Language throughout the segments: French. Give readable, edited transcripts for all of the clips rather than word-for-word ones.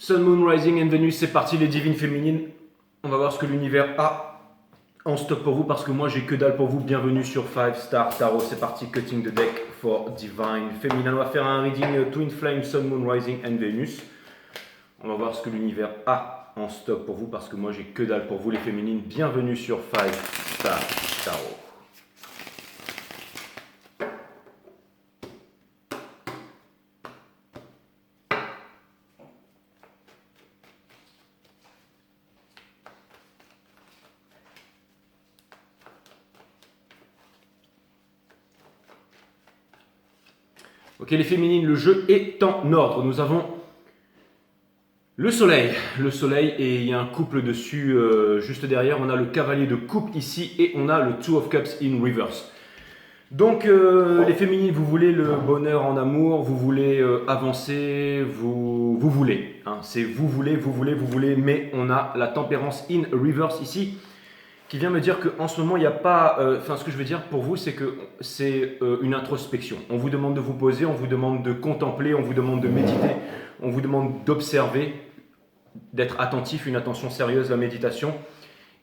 Sun, Moon, Rising and Venus, c'est parti les divines féminines. On va voir ce que l'univers a en stock pour vous parce que moi j'ai que dalle pour vous. Bienvenue sur 5 Star Tarot, c'est parti, cutting the deck for divine féminin. On va faire un reading Twin Flame, Sun, Moon, Rising and Venus. On va voir ce que l'univers a en stock pour vous parce que moi j'ai que dalle pour vous les féminines. Bienvenue sur 5 Star Tarot. Ok les féminines, le jeu est en ordre. Nous avons le soleil et il y a un couple dessus juste derrière. On a le cavalier de coupe ici et on a le Two of Cups in reverse. Donc les féminines, vous voulez le bonheur en amour, vous voulez avancer, vous voulez. Hein, c'est vous voulez, mais on a la tempérance in reverse ici qui vient me dire qu'en ce moment, il n'y a pas... ce que je veux dire pour vous, c'est que c'est une introspection. On vous demande de vous poser, on vous demande de contempler, on vous demande de méditer, on vous demande d'observer, d'être attentif, une attention sérieuse, la méditation.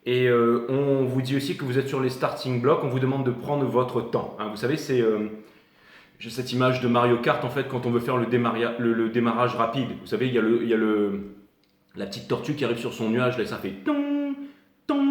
Et on vous dit aussi que vous êtes sur les starting blocks, on vous demande de prendre votre temps. Hein, vous savez, c'est cette image de Mario Kart, en fait, quand on veut faire le démarrage rapide. Vous savez, il y a la petite tortue qui arrive sur son nuage, là, et ça fait... Ton, ton,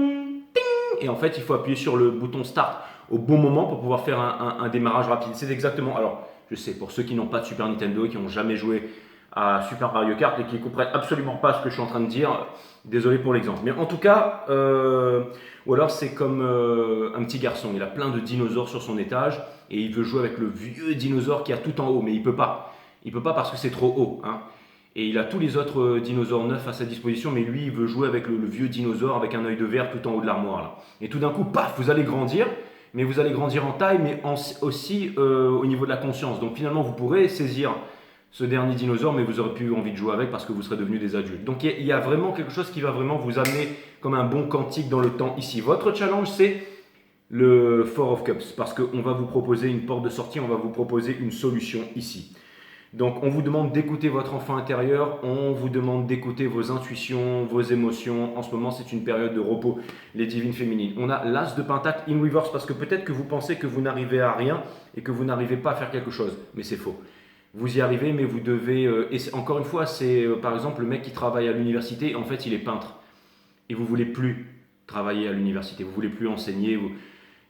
et en fait, il faut appuyer sur le bouton Start au bon moment pour pouvoir faire un démarrage rapide. C'est exactement... Alors, je sais, pour ceux qui n'ont pas de Super Nintendo et qui n'ont jamais joué à Super Mario Kart et qui ne comprennent absolument pas ce que je suis en train de dire, désolé pour l'exemple. Mais en tout cas, ou alors c'est comme un petit garçon, il a plein de dinosaures sur son étage et il veut jouer avec le vieux dinosaure qui a tout en haut, mais il ne peut pas. Il ne peut pas parce que c'est trop haut. Hein. Et il a tous les autres dinosaures neufs à sa disposition, mais lui, il veut jouer avec le vieux dinosaure avec un œil de verre tout en haut de l'armoire. Là. Et tout d'un coup, paf, vous allez grandir, mais vous allez grandir en taille, mais aussi au niveau de la conscience. Donc finalement, vous pourrez saisir ce dernier dinosaure, mais vous aurez plus envie de jouer avec parce que vous serez devenus des adultes. Donc il y a vraiment quelque chose qui va vraiment vous amener comme un bon quantique dans le temps ici. Votre challenge, c'est le Four of Cups, parce qu'on va vous proposer une porte de sortie, on va vous proposer une solution ici. Donc on vous demande d'écouter votre enfant intérieur, on vous demande d'écouter vos intuitions, vos émotions. En ce moment, c'est une période de repos, les divines féminines. On a l'As de Pentacle in reverse parce que peut-être que vous pensez que vous n'arrivez à rien et que vous n'arrivez pas à faire quelque chose, mais c'est faux. Vous y arrivez, mais vous devez... et encore une fois, c'est par exemple le mec qui travaille à l'université, en fait il est peintre. Et vous ne voulez plus travailler à l'université, vous ne voulez plus enseigner,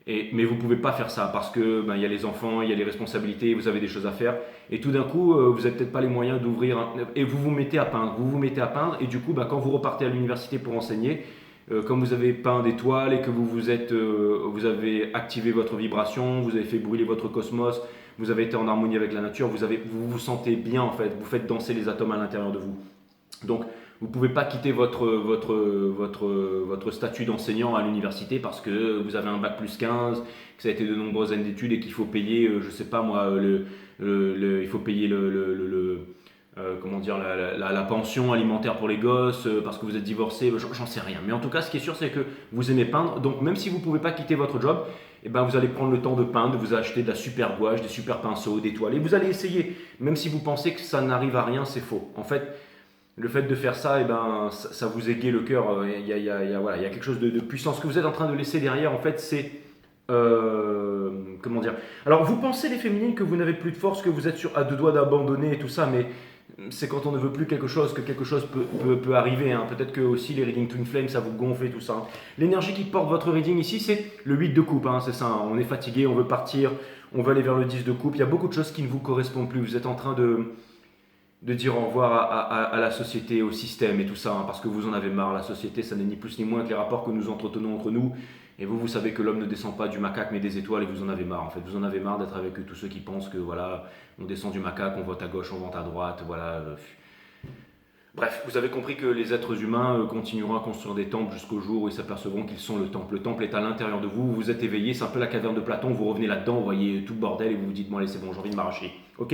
mais vous ne pouvez pas faire ça parce que y a les enfants, il y a les responsabilités, vous avez des choses à faire. Et tout d'un coup, vous n'avez peut-être pas les moyens d'ouvrir... et vous vous mettez à peindre, et du coup, quand vous repartez à l'université pour enseigner, comme vous avez peint des toiles et que vous avez activé votre vibration, vous avez fait brûler votre cosmos, vous avez été en harmonie avec la nature, vous vous sentez bien en fait, vous faites danser les atomes à l'intérieur de vous. Donc vous ne pouvez pas quitter votre statut d'enseignant à l'université parce que vous avez un bac plus 15, que ça a été de nombreuses années d'études et qu'il faut payer, je ne sais pas moi, il faut payer la pension alimentaire pour les gosses parce que vous êtes divorcé, j'en sais rien. Mais en tout cas, ce qui est sûr, c'est que vous aimez peindre. Donc même si vous ne pouvez pas quitter votre job, vous allez prendre le temps de peindre, de vous acheter de la super gouache, des super pinceaux, des toiles. Et vous allez essayer. Même si vous pensez que ça n'arrive à rien, c'est faux. En fait, le fait de faire ça, ça vous égaye le cœur. Il y a quelque chose de puissant. Ce que vous êtes en train de laisser derrière, en fait, c'est... comment dire ? Alors, vous pensez, les féminines, que vous n'avez plus de force, que vous êtes à deux doigts d'abandonner et tout ça, mais... c'est quand on ne veut plus quelque chose que quelque chose peut arriver. Hein. Peut-être que aussi les readings Twin Flame, ça vous gonfle et tout ça. Hein. L'énergie qui porte votre reading ici, c'est le 8 de coupe. Hein, c'est ça, hein. On est fatigué, on veut partir, on veut aller vers le 10 de coupe. Il y a beaucoup de choses qui ne vous correspondent plus. Vous êtes en train de dire au revoir à la société, au système et tout ça. Hein, parce que vous en avez marre. La société, ça n'est ni plus ni moins que les rapports que nous entretenons entre nous. Et vous savez que l'homme ne descend pas du macaque mais des étoiles et vous en avez marre en fait. Vous en avez marre d'être avec tous ceux qui pensent que voilà, on descend du macaque, on vote à gauche, on vote à droite, voilà. Bref, vous avez compris que les êtres humains continueront à construire des temples jusqu'au jour où ils s'apercevront qu'ils sont le temple. Le temple est à l'intérieur de vous, vous êtes éveillé, c'est un peu la caverne de Platon, vous revenez là-dedans, vous voyez tout le bordel et vous vous dites bon allez c'est bon, j'ai envie de m'arracher. Ok ?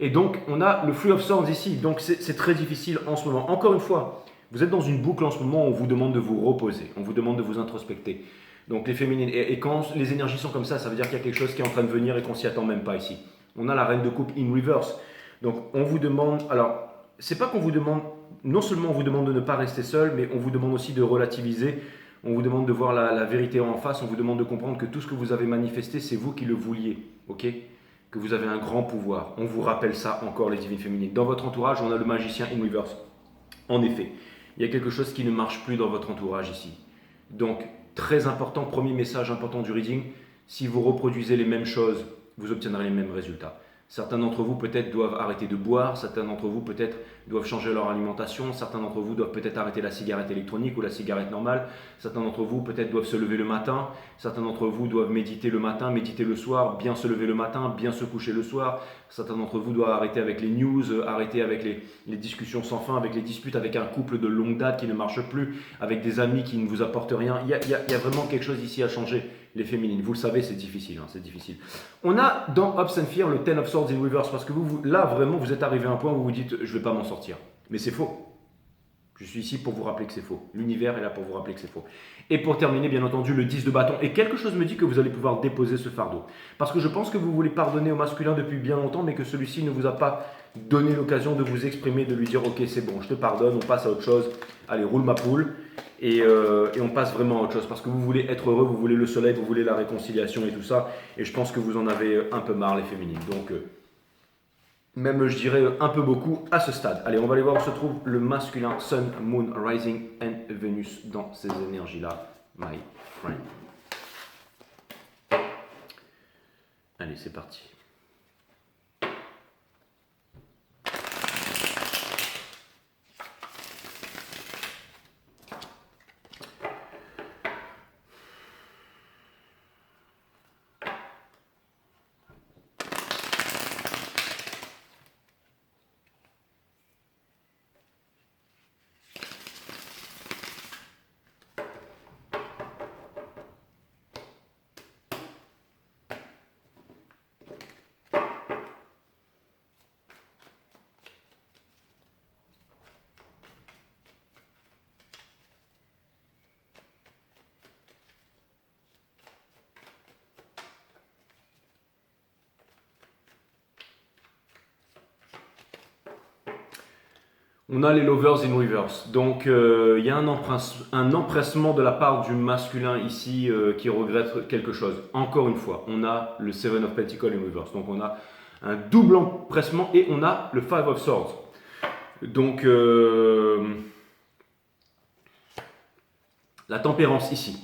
Et donc on a le Three of Swords ici, donc c'est très difficile en ce moment. Encore une fois, vous êtes dans une boucle en ce moment où on vous demande de vous reposer, on vous demande de vous introspecter. Donc les féminines, et quand les énergies sont comme ça veut dire qu'il y a quelque chose qui est en train de venir et qu'on s'y attend même pas ici. On a la reine de coupe in reverse. Donc on vous demande, alors c'est pas qu'on vous demande non seulement on vous demande de ne pas rester seul, mais on vous demande aussi de relativiser. On vous demande de voir la vérité en face. On vous demande de comprendre que tout ce que vous avez manifesté, c'est vous qui le vouliez. Ok? Que vous avez un grand pouvoir. On vous rappelle ça encore, les divines féminines. Dans votre entourage, on a le magicien in reverse. En effet, il y a quelque chose qui ne marche plus dans votre entourage ici. Donc, très important, premier message important du reading, si vous reproduisez les mêmes choses, vous obtiendrez les mêmes résultats. Certains d'entre vous peut-être doivent arrêter de boire, certains d'entre vous peut-être doivent changer leur alimentation, certains d'entre vous doivent peut-être arrêter la cigarette électronique ou la cigarette normale, certains d'entre vous peut-être doivent se lever le matin, certains d'entre vous doivent méditer le matin, méditer le soir, bien se lever le matin, bien se coucher le soir, certains d'entre vous doivent arrêter avec les news, arrêter avec les discussions sans fin, avec les disputes avec un couple de longue date qui ne marche plus, avec des amis qui ne vous apportent rien. Il y a vraiment quelque chose ici à changer. Les féminines, vous le savez, c'est difficile, c'est difficile. On a dans Hopes and Fear le Ten of Swords in Reverse, parce que là, vraiment, vous êtes arrivé à un point où vous vous dites, je ne vais pas m'en sortir. Mais c'est faux. Je suis ici pour vous rappeler que c'est faux. L'univers est là pour vous rappeler que c'est faux. Et pour terminer, bien entendu, le 10 de bâton. Et quelque chose me dit que vous allez pouvoir déposer ce fardeau. Parce que je pense que vous voulez pardonner au masculin depuis bien longtemps, mais que celui-ci ne vous a pas donné l'occasion de vous exprimer, de lui dire, ok, c'est bon, je te pardonne, on passe à autre chose. Allez, roule ma poule. Et on passe vraiment à autre chose. Parce que vous voulez être heureux, vous voulez le soleil, vous voulez la réconciliation et tout ça. Et je pense que vous en avez un peu marre, les féminines. Donc, même je dirais un peu beaucoup à ce stade. Allez, on va aller voir où se trouve le masculin Sun, Moon, Rising and Venus dans ces énergies-là, my friend. Allez, c'est parti. On a les lovers in reverse. Donc, il y a un empressement de la part du masculin ici qui regrette quelque chose. Encore une fois, on a le Seven of Pentacles in reverse. Donc, on a un double empressement et on a le Five of Swords. Donc, la tempérance ici.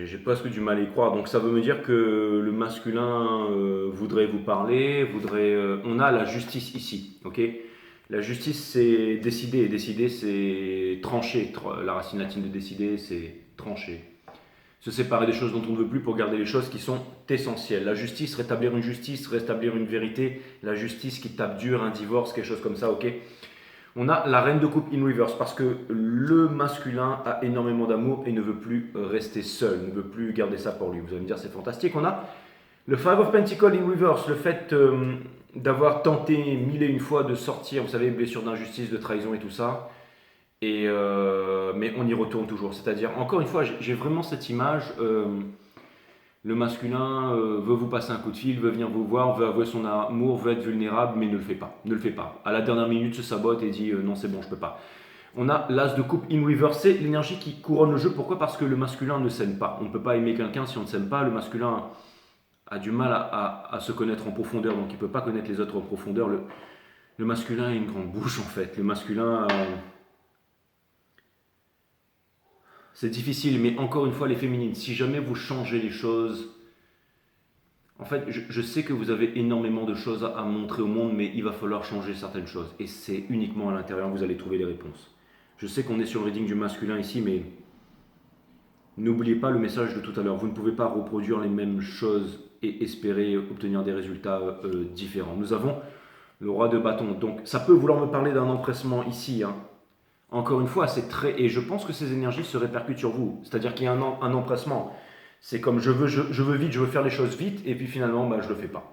J'ai presque du mal à y croire. Donc ça veut me dire que le masculin voudrait vous parler, on a la justice ici, ok? La justice, c'est décider. Et décider, c'est trancher. La racine latine de décider, c'est trancher. Se séparer des choses dont on ne veut plus pour garder les choses qui sont essentielles. La justice, rétablir une vérité. La justice qui tape dur, un divorce, quelque chose comme ça, ok? On a la reine de coupe in reverse parce que le masculin a énormément d'amour et ne veut plus rester seul, ne veut plus garder ça pour lui. Vous allez me dire c'est fantastique. On a le Five of Pentacles in reverse, le fait d'avoir tenté mille et une fois de sortir, vous savez, blessure d'injustice, de trahison et tout ça. Mais on y retourne toujours. C'est-à-dire, encore une fois, j'ai vraiment cette image. Le masculin veut vous passer un coup de fil, veut venir vous voir, veut avouer son amour, veut être vulnérable, mais ne le fait pas. Ne le fait pas. À la dernière minute, se sabote et dit non, c'est bon, je peux pas. On a l'as de coupe in reverse, c'est l'énergie qui couronne le jeu. Pourquoi? Parce que le masculin ne s'aime pas. On ne peut pas aimer quelqu'un si on ne s'aime pas. Le masculin a du mal à se connaître en profondeur, donc il ne peut pas connaître les autres en profondeur. Le masculin a une grande bouche en fait. Le masculin... c'est difficile, mais encore une fois, les féminines, si jamais vous changez les choses, en fait, je sais que vous avez énormément de choses à montrer au monde, mais il va falloir changer certaines choses. Et c'est uniquement à l'intérieur que vous allez trouver les réponses. Je sais qu'on est sur le reading du masculin ici, mais n'oubliez pas le message de tout à l'heure. Vous ne pouvez pas reproduire les mêmes choses et espérer obtenir des résultats différents. Nous avons le roi de bâton. Donc, ça peut vouloir me parler d'un empressement ici, hein. Encore une fois, c'est très... Et je pense que ces énergies se répercutent sur vous. C'est-à-dire qu'il y a un empressement. C'est comme je veux vite, je veux faire les choses vite, et puis finalement, je ne le fais pas.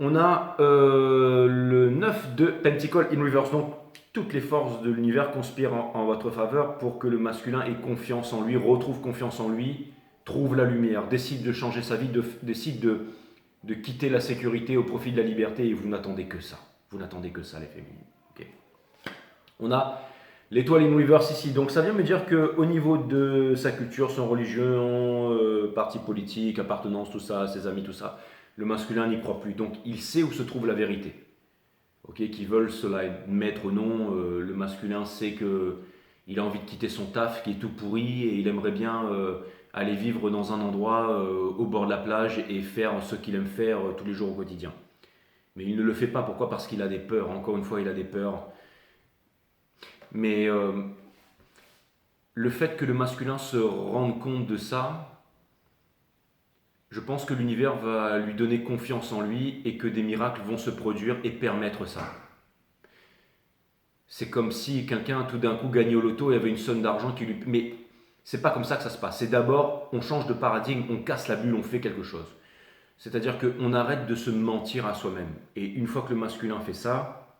On a le 9 de Pentacles in reverse. Donc, toutes les forces de l'univers conspirent en votre faveur pour que le masculin ait confiance en lui, retrouve confiance en lui, trouve la lumière, décide de changer sa vie, décide de quitter la sécurité au profit de la liberté, et vous n'attendez que ça. Vous n'attendez que ça, les féminines. Okay. On a l'étoile in reverse ici. Donc ça vient me dire qu'au niveau de sa culture, son religion, parti politique, appartenance, tout ça, ses amis, tout ça, le masculin n'y croit plus. Donc il sait où se trouve la vérité. Okay, qu'ils veulent cela admettre ou non, le masculin sait qu'il a envie de quitter son taf qui est tout pourri et il aimerait bien aller vivre dans un endroit au bord de la plage et faire ce qu'il aime faire tous les jours au quotidien. Mais il ne le fait pas. Pourquoi? Parce qu'il a des peurs. Encore une fois, il a des peurs. Mais le fait que le masculin se rende compte de ça, je pense que l'univers va lui donner confiance en lui et que des miracles vont se produire et permettre ça. C'est comme si quelqu'un tout d'un coup gagnait au loto et avait une somme d'argent qui lui... Mais c'est pas comme ça que ça se passe. C'est d'abord, on change de paradigme, on casse la bulle, on fait quelque chose. C'est-à-dire qu'on arrête de se mentir à soi-même. Et une fois que le masculin fait ça,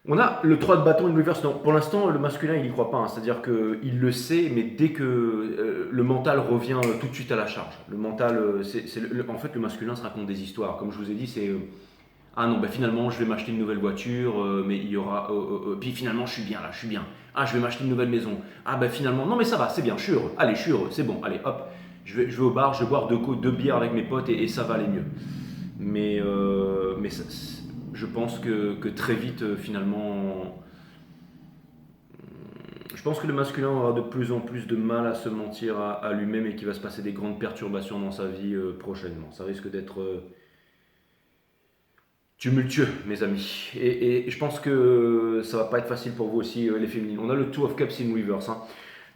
on a le 3 de bâton in reverse. Non, pour l'instant, le masculin, il n'y croit pas. Hein. C'est-à-dire qu'il le sait, mais dès que le mental revient tout de suite à la charge. Le mental, en fait, le masculin se raconte des histoires. Comme je vous ai dit, c'est ah non, ben finalement, je vais m'acheter une nouvelle voiture, mais il y aura. Puis finalement, je suis bien là, je suis bien. Ah, je vais m'acheter une nouvelle maison. Ah, ben finalement, non, mais ça va, c'est bien, je suis heureux. Allez, je suis heureux, c'est bon, allez, hop. Je vais au bar, je vais boire deux bières avec mes potes et ça va aller mieux. Mais ça, je pense que très vite, finalement, je pense que le masculin aura de plus en plus de mal à se mentir à lui-même et qu'il va se passer des grandes perturbations dans sa vie prochainement. Ça risque d'être tumultueux, mes amis. Et je pense que ça va pas être facile pour vous aussi, les féminines. On a le Two of Cups in reverse. Hein.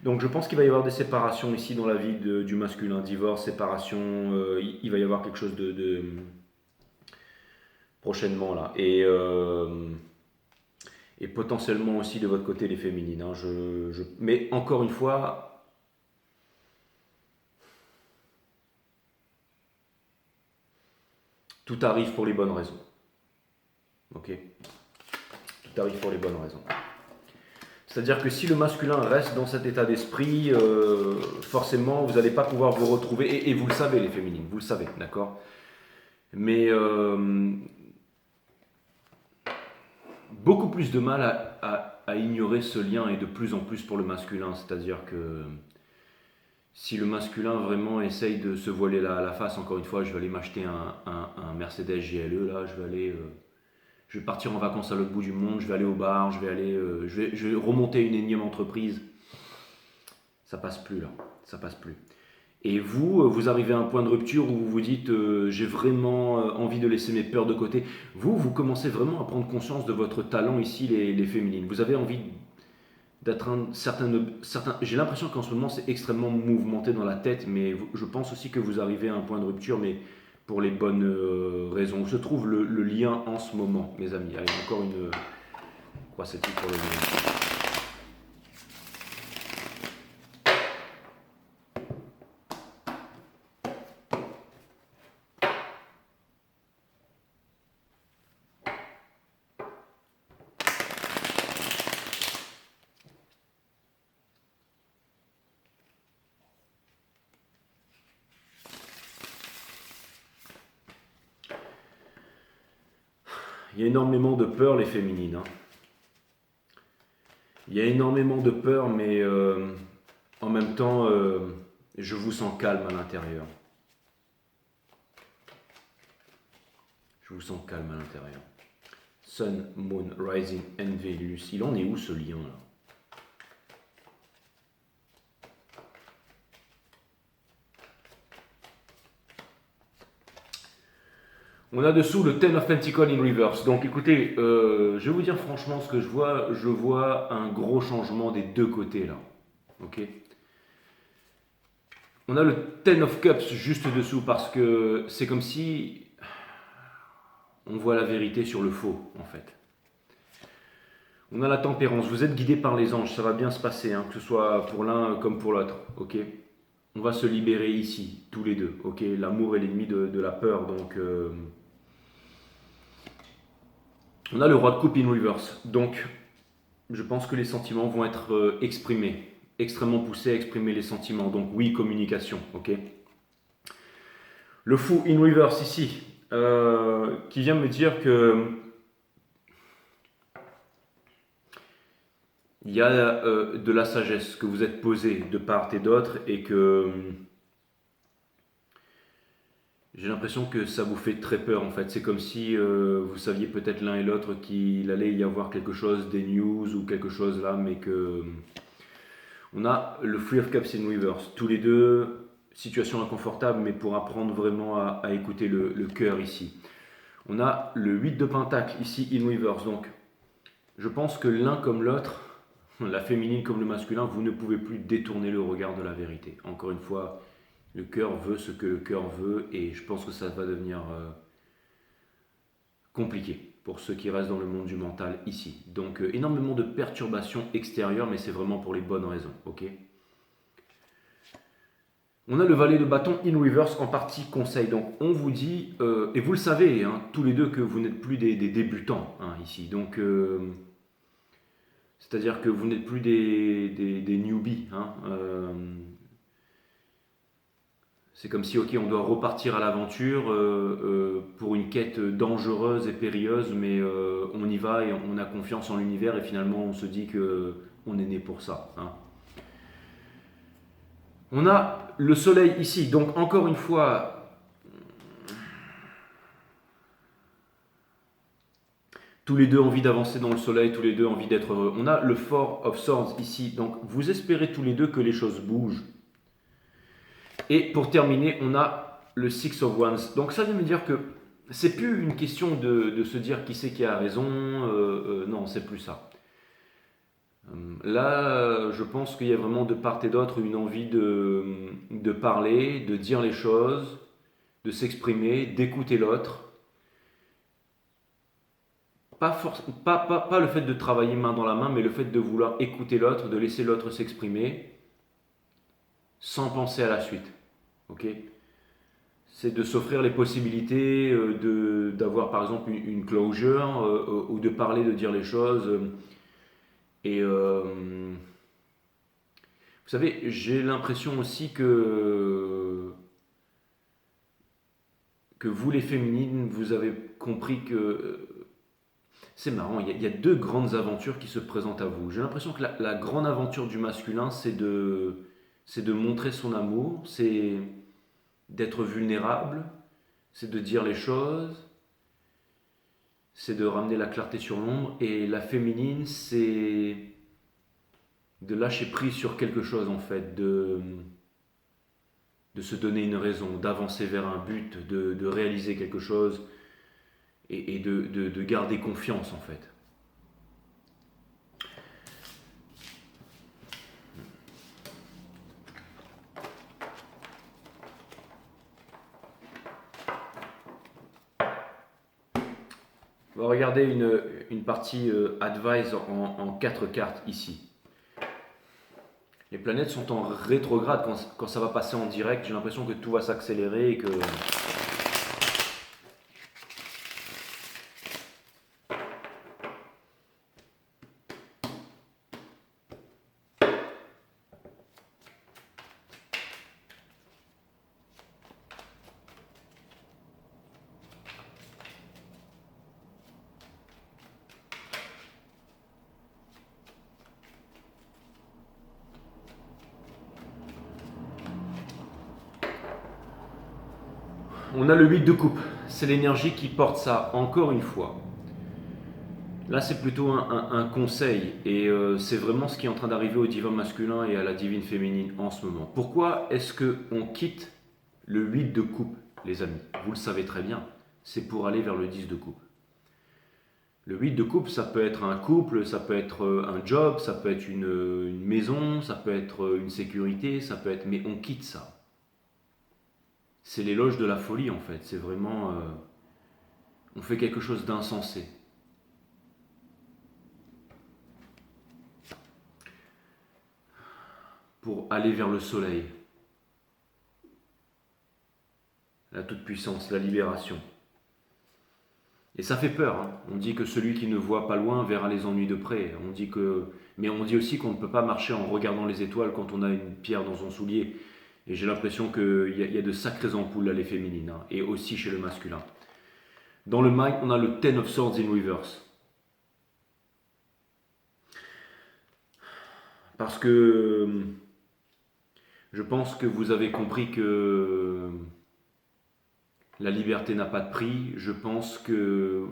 Donc je pense qu'il va y avoir des séparations ici dans la vie du masculin. Divorce, séparation, il va y avoir quelque chose de prochainement là. Et potentiellement aussi de votre côté les féminines. Hein. Mais encore une fois, tout arrive pour les bonnes raisons. Ok. Tout arrive pour les bonnes raisons. C'est-à-dire que si le masculin reste dans cet état d'esprit, forcément, vous n'allez pas pouvoir vous retrouver. Et vous le savez, les féminines, vous le savez, d'accord? Mais beaucoup plus de mal à ignorer ce lien et de plus en plus pour le masculin. C'est-à-dire que si le masculin vraiment essaye de se voiler la face, encore une fois, je vais aller m'acheter un Mercedes GLE, là, je vais partir en vacances à l'autre bout du monde, je vais aller au bar, je vais remonter une énième entreprise. Ça passe plus là, ça passe plus. Et vous arrivez à un point de rupture où vous vous dites j'ai vraiment envie de laisser mes peurs de côté. Vous commencez vraiment à prendre conscience de votre talent ici, les féminines. Vous avez envie d'atteindre certains... J'ai l'impression qu'en ce moment c'est extrêmement mouvementé dans la tête, mais je pense aussi que vous arrivez à un point de rupture, mais pour les bonnes raisons. Où se trouve le lien en ce moment, mes amis? Allez, encore une croix-celtique pour le lien. Il y a énormément de peur, les féminines. Hein. Il y a énormément de peur, mais en même temps, je vous sens calme à l'intérieur. Je vous sens calme à l'intérieur. Sun, Moon, Rising and Venus. Il en est où ce lien là? On a dessous le Ten of Pentacles in reverse. Donc écoutez, je vais vous dire franchement ce que je vois. Je vois un gros changement des deux côtés là. Ok. On a le Ten of Cups juste dessous parce que c'est comme si on voit la vérité sur le faux en fait. On a la tempérance. Vous êtes guidé par les anges. Ça va bien se passer, hein, que ce soit pour l'un comme pour l'autre. Ok. On va se libérer ici, tous les deux. Ok. L'amour est l'ennemi de la peur, donc. On a le roi de coupe in reverse, donc je pense que les sentiments vont être exprimés, extrêmement poussés à exprimer les sentiments, donc oui, communication, ok. Le fou in reverse ici, qui vient me dire que il y a de la sagesse, que vous êtes posé de part et d'autre et que j'ai l'impression que ça vous fait très peur en fait. C'est comme si vous saviez peut-être l'un et l'autre qu'il allait y avoir quelque chose, des news ou quelque chose là, mais que on a le Three of Cups in reverse. Tous les deux, situation inconfortable, mais pour apprendre vraiment à écouter le cœur ici. On a le 8 de Pentacle ici in reverse. Donc, je pense que l'un comme l'autre, la féminine comme le masculin, vous ne pouvez plus détourner le regard de la vérité. Encore une fois, le cœur veut ce que le cœur veut et je pense que ça va devenir compliqué pour ceux qui restent dans le monde du mental ici. Donc énormément de perturbations extérieures, mais c'est vraiment pour les bonnes raisons. Ok. On a le valet de bâton in reverse en partie conseil. Donc on vous dit, et vous le savez, hein, tous les deux, que vous n'êtes plus des débutants hein, ici. Donc c'est-à-dire que vous n'êtes plus des newbies. Hein, c'est comme si, ok, on doit repartir à l'aventure pour une quête dangereuse et périlleuse, mais on y va et on a confiance en l'univers et finalement on se dit que on est né pour ça. Hein. On a le soleil ici, donc encore une fois, tous les deux envie d'avancer dans le soleil, tous les deux envie d'être heureux. On a le Four of Swords ici, donc vous espérez tous les deux que les choses bougent. Et pour terminer, on a le Six of Wands. Donc ça vient me dire que c'est plus une question de se dire qui c'est qui a raison, non, c'est plus ça. Là, je pense qu'il y a vraiment de part et d'autre une envie de parler, de dire les choses, de s'exprimer, d'écouter l'autre. Pas le fait de travailler main dans la main, mais le fait de vouloir écouter l'autre, de laisser l'autre s'exprimer, sans penser à la suite. Okay, c'est de s'offrir les possibilités d'avoir par exemple une closure ou de parler, de dire les choses. Et vous savez, j'ai l'impression aussi que vous les féminines, vous avez compris que c'est marrant, il y a deux grandes aventures qui se présentent à vous. J'ai l'impression que la grande aventure du masculin, c'est de montrer son amour, c'est d'être vulnérable, c'est de dire les choses, c'est de ramener la clarté sur l'ombre. Et la féminine, c'est de lâcher prise sur quelque chose en fait, de se donner une raison, d'avancer vers un but, de réaliser quelque chose et de garder confiance en fait. On va regarder une partie advice en 4 cartes ici. Les planètes sont en rétrograde quand ça va passer en direct. J'ai l'impression que tout va s'accélérer et que... On a le 8 de coupe, c'est l'énergie qui porte ça, encore une fois. Là, c'est plutôt un conseil, et c'est vraiment ce qui est en train d'arriver au divin masculin et à la divine féminine en ce moment. Pourquoi est-ce qu'on quitte le 8 de coupe, les amis? Vous le savez très bien, c'est pour aller vers le 10 de coupe. Le 8 de coupe, ça peut être un couple, ça peut être un job, ça peut être une maison, ça peut être une sécurité, ça peut être... Mais on quitte ça. C'est l'éloge de la folie en fait, c'est vraiment... on fait quelque chose d'insensé. Pour aller vers le soleil. La toute-puissance, la libération. Et ça fait peur, hein. On dit que celui qui ne voit pas loin verra les ennuis de près. Mais on dit aussi qu'on ne peut pas marcher en regardant les étoiles quand on a une pierre dans son soulier. Et j'ai l'impression qu'il y a de sacrées ampoules là, les féminines, hein, et aussi chez le masculin. Dans le mic, on a le Ten of Swords in reverse. Parce que je pense que vous avez compris que la liberté n'a pas de prix. Je pense que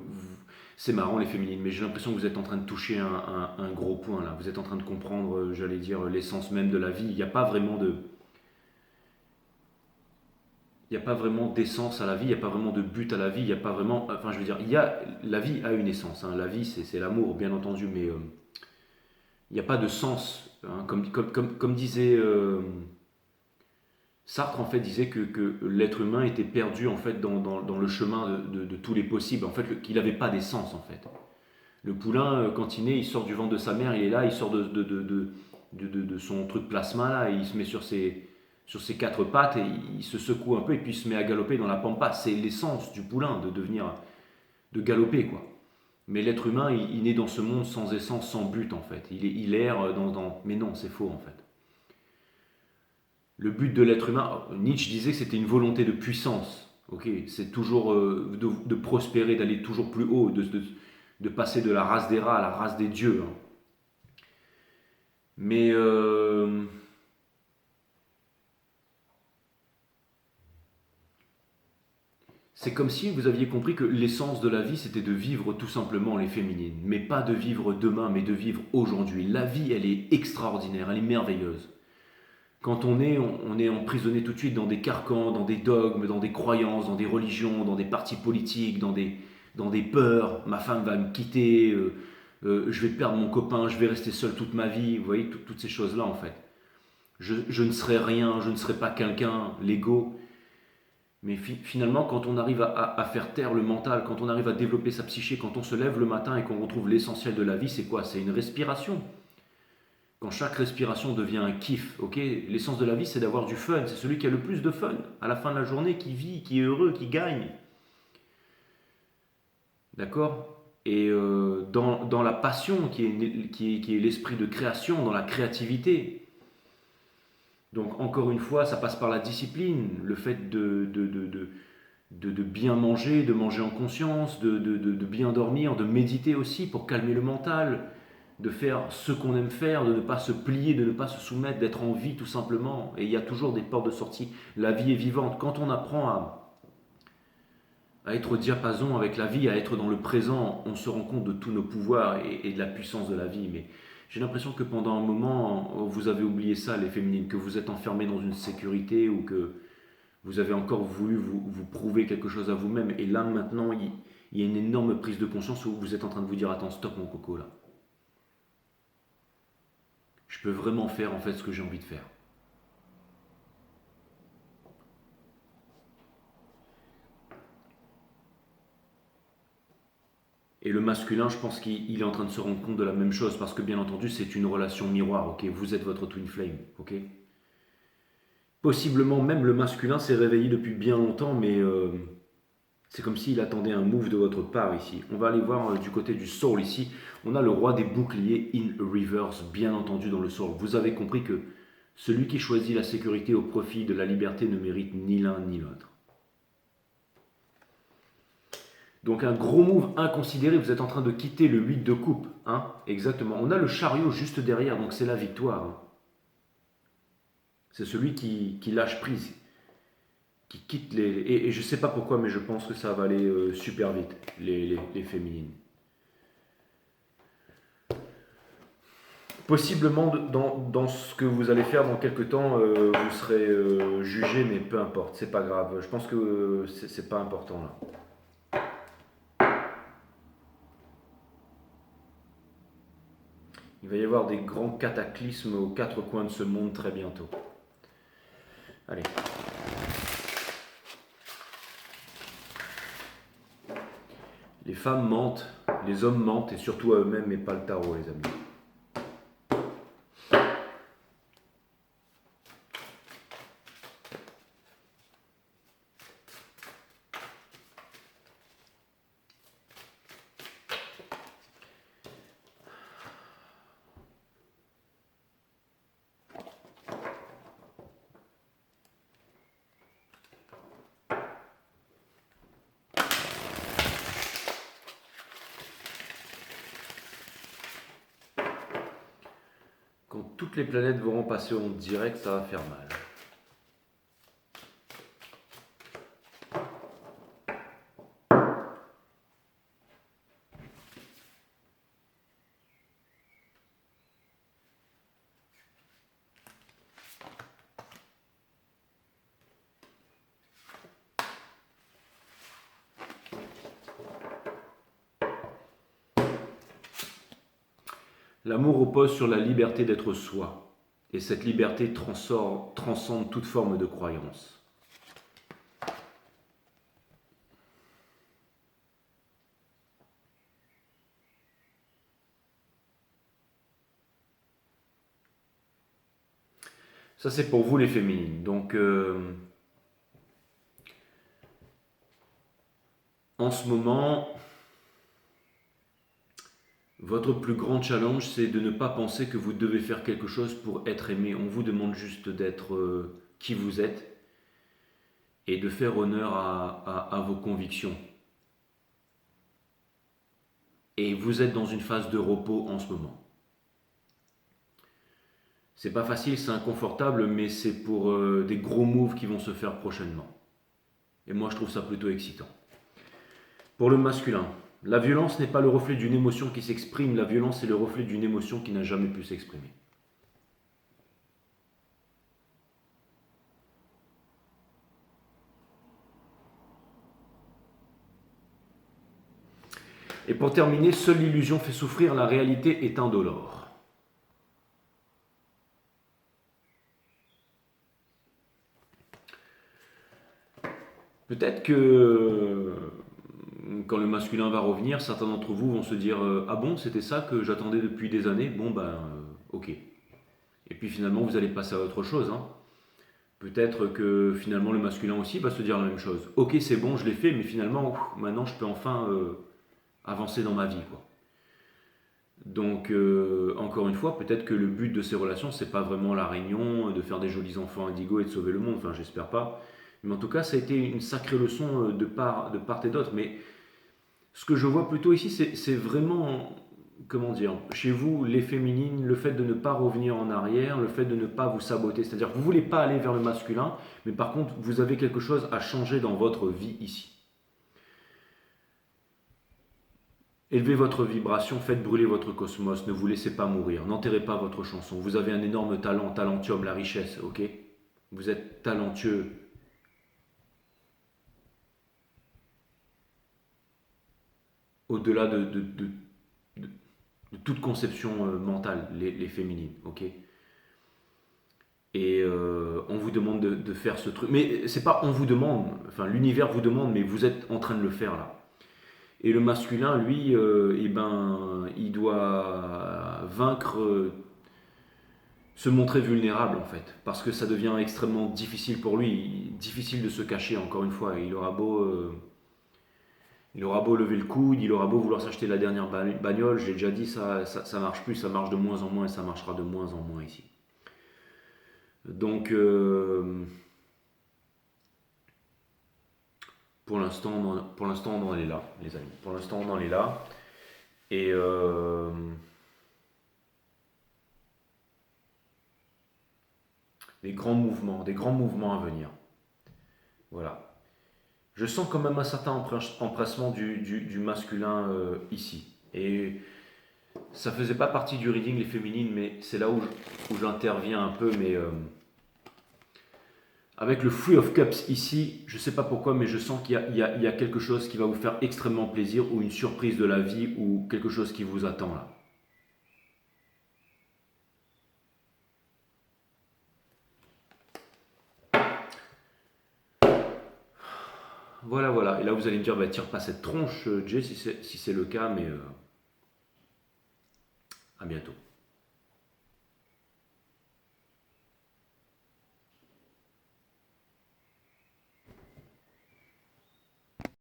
c'est marrant les féminines, mais j'ai l'impression que vous êtes en train de toucher un gros point là. Vous êtes en train de comprendre, j'allais dire, l'essence même de la vie. Il n'y a pas vraiment de... Il n'y a pas vraiment d'essence à la vie, il n'y a pas vraiment de but à la vie, il n'y a pas vraiment... Enfin, je veux dire, la vie a une essence. Hein. La vie, c'est l'amour, bien entendu, mais il n'y a pas de sens. Hein. Comme disait... Sartre en fait disait que l'être humain était perdu en fait dans le chemin de tous les possibles, en fait qu'il n'avait pas d'essence en fait. Le poulain quand il naît, il sort du ventre de sa mère, il est là, il sort de son truc plasma là, et il se met sur ses quatre pattes et il se secoue un peu et puis il se met à galoper dans la pampa. C'est l'essence du poulain de galoper quoi. Mais l'être humain, il naît dans ce monde sans essence, sans but en fait. Il erre mais non, c'est faux en fait. Le but de l'être humain, Nietzsche disait que c'était une volonté de puissance. Ok, c'est toujours de prospérer, d'aller toujours plus haut, de passer de la race des rats à la race des dieux. Hein. Mais c'est comme si vous aviez compris que l'essence de la vie, c'était de vivre tout simplement les féminines. Mais pas de vivre demain, mais de vivre aujourd'hui. La vie, elle est extraordinaire, elle est merveilleuse. Quand on est emprisonné tout de suite dans des carcans, dans des dogmes, dans des croyances, dans des religions, dans des partis politiques, dans des peurs. Ma femme va me quitter, je vais perdre mon copain, je vais rester seul toute ma vie. Vous voyez, toutes ces choses-là en fait. Je ne serai rien, je ne serai pas quelqu'un, l'ego. Mais finalement, quand on arrive à faire taire le mental, quand on arrive à développer sa psyché, quand on se lève le matin et qu'on retrouve l'essentiel de la vie, c'est quoi? C'est une respiration. Quand chaque respiration devient un kiff, ok? L'essence de la vie, c'est d'avoir du fun. C'est celui qui a le plus de fun à la fin de la journée, qui vit, qui est heureux, qui gagne. D'accord? Et dans la passion, qui est l'esprit de création, dans la créativité. Donc, encore une fois, ça passe par la discipline, le fait de bien manger, de manger en conscience, de bien dormir, de méditer aussi pour calmer le mental, de faire ce qu'on aime faire, de ne pas se plier, de ne pas se soumettre, d'être en vie tout simplement. Et il y a toujours des portes de sortie. La vie est vivante. Quand on apprend à être au diapason avec la vie, à être dans le présent, on se rend compte de tous nos pouvoirs et de la puissance de la vie. Mais j'ai l'impression que pendant un moment, vous avez oublié ça, les féminines, que vous êtes enfermées dans une sécurité ou que vous avez encore voulu vous prouver quelque chose à vous-même. Et là, maintenant, il y a une énorme prise de conscience où vous êtes en train de vous dire, attends, stop mon coco là. Je peux vraiment faire en fait ce que j'ai envie de faire. Et le masculin, je pense qu'il est en train de se rendre compte de la même chose, parce que bien entendu, c'est une relation miroir, ok? Vous êtes votre twin flame, ok? Possiblement même le masculin s'est réveillé depuis bien longtemps, mais c'est comme s'il attendait un move de votre part ici. On va aller voir du côté du soul ici. On a le roi des boucliers in reverse, bien entendu dans le soul. Vous avez compris que celui qui choisit la sécurité au profit de la liberté ne mérite ni l'un ni l'autre. Donc un gros move inconsidéré, vous êtes en train de quitter le 8 de coupe. Hein, exactement. On a le chariot juste derrière, donc c'est la victoire. Hein. C'est celui qui lâche prise, qui quitte les... Et je ne sais pas pourquoi, mais je pense que ça va aller super vite, les féminines. Possiblement, dans ce que vous allez faire dans quelques temps, vous serez jugé, mais peu importe, c'est pas grave. Je pense que c'est pas important là. Il va y avoir des grands cataclysmes aux quatre coins de ce monde très bientôt. Allez. Les femmes mentent, les hommes mentent, et surtout à eux-mêmes, mais pas le tarot, les amis. toutes les planètes vont passer en direct, ça va faire mal. L'amour repose sur la liberté d'être soi, et cette liberté transcende toute forme de croyance. Ça c'est pour vous les féminines. Donc en ce moment, votre plus grand challenge, c'est de ne pas penser que vous devez faire quelque chose pour être aimé. On vous demande juste d'être qui vous êtes et de faire honneur à vos convictions. Et vous êtes dans une phase de repos en ce moment. C'est pas facile, c'est inconfortable, mais c'est pour des gros moves qui vont se faire prochainement. Et moi, je trouve ça plutôt excitant. Pour le masculin, la violence n'est pas le reflet d'une émotion qui s'exprime, la violence est le reflet d'une émotion qui n'a jamais pu s'exprimer. Et pour terminer, seule l'illusion fait souffrir, la réalité est indolore. Peut-être que quand le masculin va revenir, certains d'entre vous vont se dire ah bon, c'était ça que j'attendais depuis des années. Bon ben ok. Et puis finalement vous allez passer à autre chose. Hein. Peut-être que finalement le masculin aussi va se dire la même chose. Ok, c'est bon, je l'ai fait, mais finalement maintenant je peux enfin avancer dans ma vie, quoi. Donc encore une fois, peut-être que le but de ces relations, c'est pas vraiment la réunion, de faire des jolis enfants indigo et de sauver le monde. Enfin, j'espère pas. Mais en tout cas, ça a été une sacrée leçon de part et d'autre. Mais ce que je vois plutôt ici, c'est vraiment, comment dire, chez vous, les féminines, le fait de ne pas revenir en arrière, le fait de ne pas vous saboter. C'est-à-dire que vous ne voulez pas aller vers le masculin, mais par contre, vous avez quelque chose à changer dans votre vie ici. Élevez votre vibration, faites brûler votre cosmos, ne vous laissez pas mourir, n'enterrez pas votre chanson. Vous avez un énorme talent, talentium, la richesse, ok? Vous êtes talentueux. Au-delà de toute conception mentale, les féminines, ok? Et on vous demande de faire ce truc. Mais c'est pas on vous demande, enfin l'univers vous demande, mais vous êtes en train de le faire là. Et le masculin, lui, eh ben, il doit vaincre, se montrer vulnérable en fait, parce que ça devient extrêmement difficile pour lui, difficile de se cacher. Encore une fois, il aura beau lever le coude, il aura beau vouloir s'acheter la dernière bagnole, j'ai déjà dit, ça marche plus, ça marche de moins en moins et ça marchera de moins en moins ici. Donc, pour l'instant, on en est là, les amis. Pour l'instant, on en est là. Et des grands mouvements à venir. Voilà. Je sens quand même un certain empressement du masculin ici. Et ça faisait pas partie du reading, les féminines, mais c'est là où j'interviens un peu. Mais avec le Three of Cups ici, je sais pas pourquoi, mais je sens qu'il y a quelque chose qui va vous faire extrêmement plaisir, ou une surprise de la vie, ou quelque chose qui vous attend là. Voilà, voilà. Et là, vous allez me dire, bah, tire pas cette tronche, Jay, si c'est le cas, mais à bientôt.